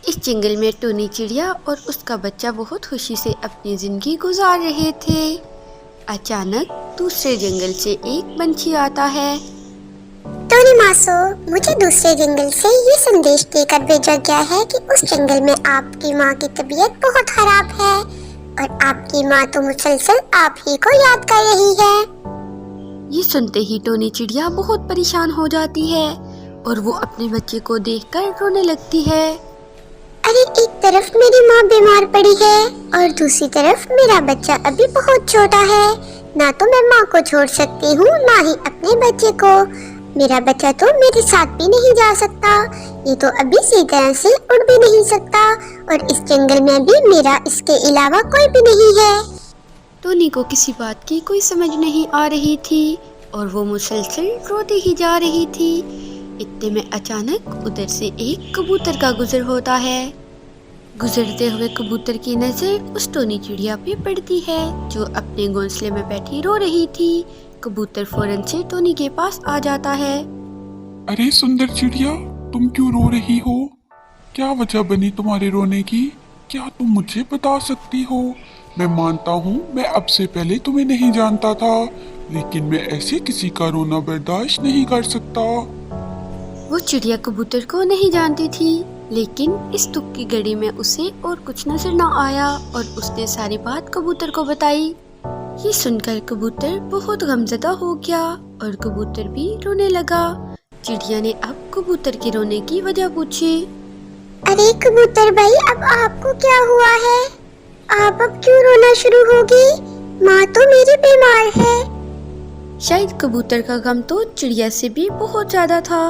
इस जंगल में टोनी चिड़िया और उसका बच्चा बहुत खुशी से अपनी जिंदगी गुजार रहे थे। अचानक दूसरे जंगल से एक पंछी आता है। टोनी मासो, मुझे दूसरे जंगल से ये संदेश देकर भेजा गया है कि उस जंगल में आपकी माँ की तबीयत बहुत खराब है और आपकी माँ तो मुसलसल आप ही को याद कर रही है। ये सुनते ही टोनी चिड़िया बहुत परेशान हो जाती है और वो अपने बच्चे को देखकर रोने लगती है। अरे, एक तरफ मेरी माँ बीमार पड़ी है और दूसरी तरफ मेरा बच्चा अभी बहुत छोटा है। ना तो मैं माँ को छोड़ सकती हूँ, ना ही अपने बच्चे को। मेरा बच्चा तो मेरे साथ भी नहीं जा सकता। ये तो अभी सही तरह से उड़ भी नहीं सकता और इस जंगल में भी मेरा इसके अलावा कोई भी नहीं है। टोनी को किसी बात की कोई समझ नहीं आ रही थी और वो मुसलसल रोती ही जा रही थी। इतने में अचानक उधर से एक कबूतर का गुजर होता है। गुजरते हुए कबूतर की नजर उस टोनी चिड़िया पे पड़ती है जो अपने घोंसले में बैठी रो रही थी। कबूतर फौरन से टोनी के पास आ जाता है। अरे सुंदर चिड़िया, तुम क्यों रो रही हो? क्या वजह बनी तुम्हारे रोने की? क्या तुम मुझे बता सकती हो? मैं मानता हूँ मैं अब से पहले तुम्हें नहीं जानता था, लेकिन मैं ऐसे किसी का रोना बर्दाश्त नहीं कर सकता। वो चिड़िया कबूतर को नहीं जानती थी, लेकिन इस दुख की घड़ी में उसे और कुछ नजर न आया और उसने सारी बात कबूतर को बताई। ये सुनकर कबूतर बहुत गमज़दा हो गया और कबूतर भी रोने लगा। चिड़िया ने अब कबूतर के रोने की वजह पूछी। अरे कबूतर भाई, अब आपको क्या हुआ है? आप अब क्यों रोना शुरू हो गई? माँ तो मेरी बीमार है। शायद कबूतर का गम तो चिड़िया से भी बहुत ज्यादा था,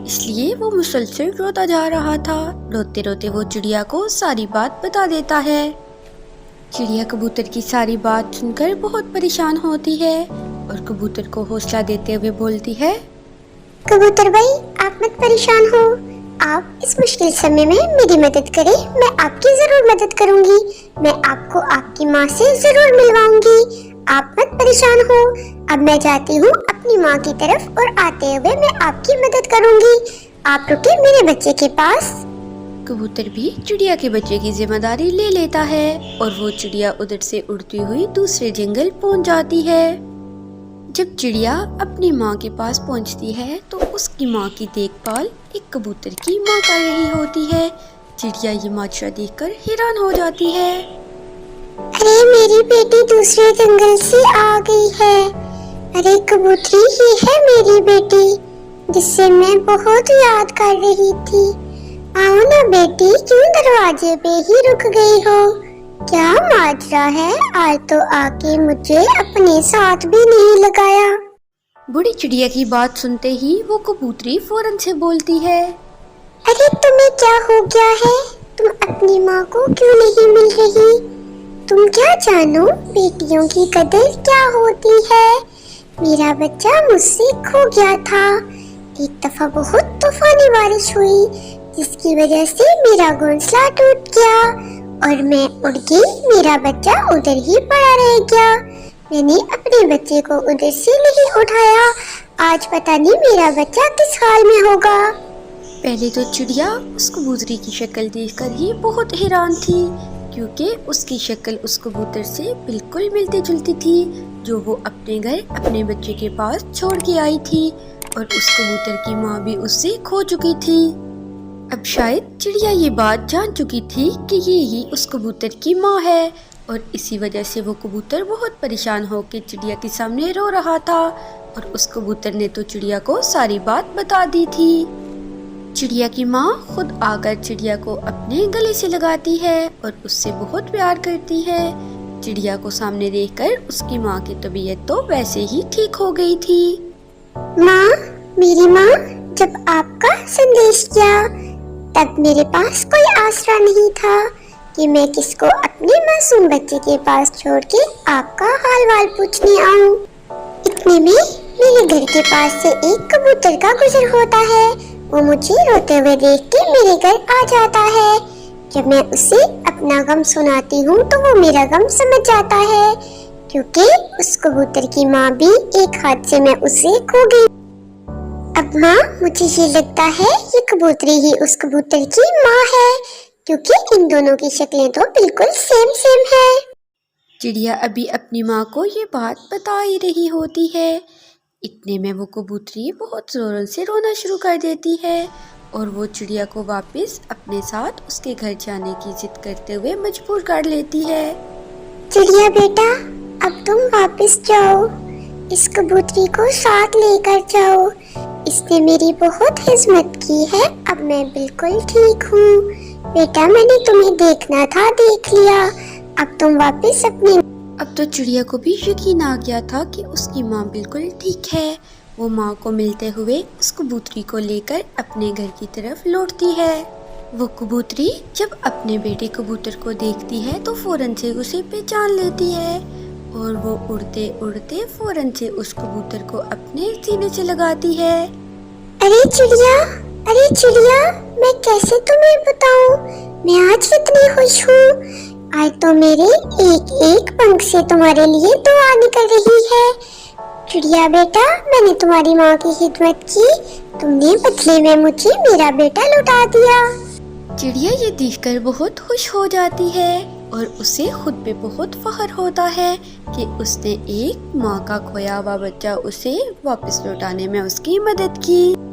इसलिए वो मुसलसल रोता जा रहा था। रोते रोते वो चिड़िया को सारी बात बता देता है। चिड़िया कबूतर की सारी बात सुनकर बहुत परेशान होती है और कबूतर को हौसला देते हुए बोलती है। कबूतर भाई, आप मत परेशान हो। आप इस मुश्किल समय में मेरी मदद करें, मैं आपकी जरूर मदद करूंगी। मैं आपको आपकी माँ से जरूर मिलवाऊंगी। आप मत परेशान हो। अब मैं जाती हूँ अपनी माँ की तरफ और आते हुए मैं आपकी मदद करूंगी। आप रुके मेरे बच्चे के पास। कबूतर भी चिड़िया के बच्चे की जिम्मेदारी ले लेता है और वो चिड़िया उधर से उड़ती हुई दूसरे जंगल पहुँच जाती है। जब चिड़िया अपनी माँ के पास पहुँचती है तो उसकी माँ की देखभाल एक कबूतर की माँ कर रही होती है। चिड़िया ये माजरा देखकर हैरान हो जाती है। अरे, मेरी बेटी दूसरे जंगल से आ गई है। अरे कबूतरी, ये है मेरी बेटी जिससे मैं बहुत याद कर रही थी। आओ ना बेटी, क्यों दरवाजे पे ही रुक गई हो? क्या माजरा है? आज तो आके मुझे अपने साथ भी नहीं लगाया। बूढ़ी चिड़िया की बात सुनते ही वो कबूतरी फौरन से बोलती है। अरे तुम्हें क्या हो गया है? तुम अपनी माँ को क्यों नहीं मिल रही? तुम क्या जानो बेटियों की कदर क्या होती है? मेरा बच्चा मुझसे खो गया था। एक दफा बहुत तूफानी बारिश हुई जिसकी वजह से मेरा घोंसला टूट गया और मैं उड़ गई। मेरा बच्चा उधर ही पड़ा रह गया। मैंने अपने बच्चे को उधर से नहीं उठाया। आज पता नहीं मेरा बच्चा किस हाल में होगा। पहले तो चिड़िया उस कबूतरी की शक्ल देखकर ही बहुत हैरान थी, क्योंकि उसकी शक्ल उस कबूतर से बिल्कुल मिलती जुलती थी जो वो अपने घर अपने बच्चे के पास छोड़ के आई थी और उस कबूतर की माँ भी उससे खो चुकी थी। अब शायद चिड़िया ये बात जान चुकी थी कि ये ही उस कबूतर की माँ है और इसी वजह से वो कबूतर बहुत परेशान होकर चिड़िया के सामने रो रहा था और उस कबूतर ने तो चिड़िया को सारी बात बता दी थी। चिड़िया की माँ खुद आकर चिड़िया को अपने गले से लगाती है और उससे बहुत प्यार करती है। चिड़िया को सामने देखकर उसकी माँ की तबीयत तो वैसे ही ठीक हो गई थी। माँ, मेरी माँ, जब आपका संदेश किया तब मेरे पास कोई आसरा नहीं था कि मैं किसको अपने मासूम बच्चे के पास छोड़ के आपका हाल वाल पूछने आऊं। इतने में मेरे घर के पास से एक कबूतर का गुजर होता है। वो मुझे रोते हुए देख के मेरे घर आ जाता है। जब मैं उसे अपना गम सुनाती हूँ तो वो मेरा गम समझ जाता है, क्योंकि उस कबूतर की माँ भी एक हादसे में उसे खो गई। अब माँ, मुझे ये लगता है ये कबूतरी ही उस कबूतर की माँ है, क्योंकि इन दोनों की शक्लें तो बिल्कुल सेम सेम है। चिड़िया अभी अपनी माँ को ये बात बता ही रही होती है। इतने में वो कबूतरी बहुत ज़ोरों से रोना शुरू कर देती है और वो चिड़िया को वापस अपने साथ उसके घर जाने की जिद करते हुए मजबूर कर लेती है। चिड़िया बेटा, अब तुम वापस जाओ, इस कबूतरी को साथ लेकर जाओ। इसने मेरी बहुत हिम्मत की है, अब मैं बिल्कुल ठीक हूँ। बेटा, मैंने तुम्हें देखना था, देख लिया। अब तुम वापस अपने। अब तो चिड़िया को भी यकीन आ गया था कि उसकी माँ बिल्कुल ठीक है। वो माँ को मिलते हुए उस कबूतरी को लेकर अपने घर की तरफ लौटती है। वो कबूतरी जब अपने बेटे कबूतर को देखती है तो फौरन से उसे पहचान लेती है और वो उड़ते उड़ते फौरन से उस कबूतर को अपने सीने से लगाती है। अरे चिड़िया, मैं कैसे तुम्हें बताऊं, मैं आज कितनी खुश हूँ। आज तो मेरे एक एक पंख से तुम्हारे लिए दुआ निकल रही है। चिड़िया बेटा, मैंने तुम्हारी माँ की खिदमत की, तुमने बदले में मुझे मेरा बेटा लौटा दिया। चिड़िया ये देखकर बहुत खुश हो जाती है और उसे खुद पे बहुत फख्र होता है कि उसने एक माँ का खोया हुआ बच्चा उसे वापस लौटाने में उसकी मदद की।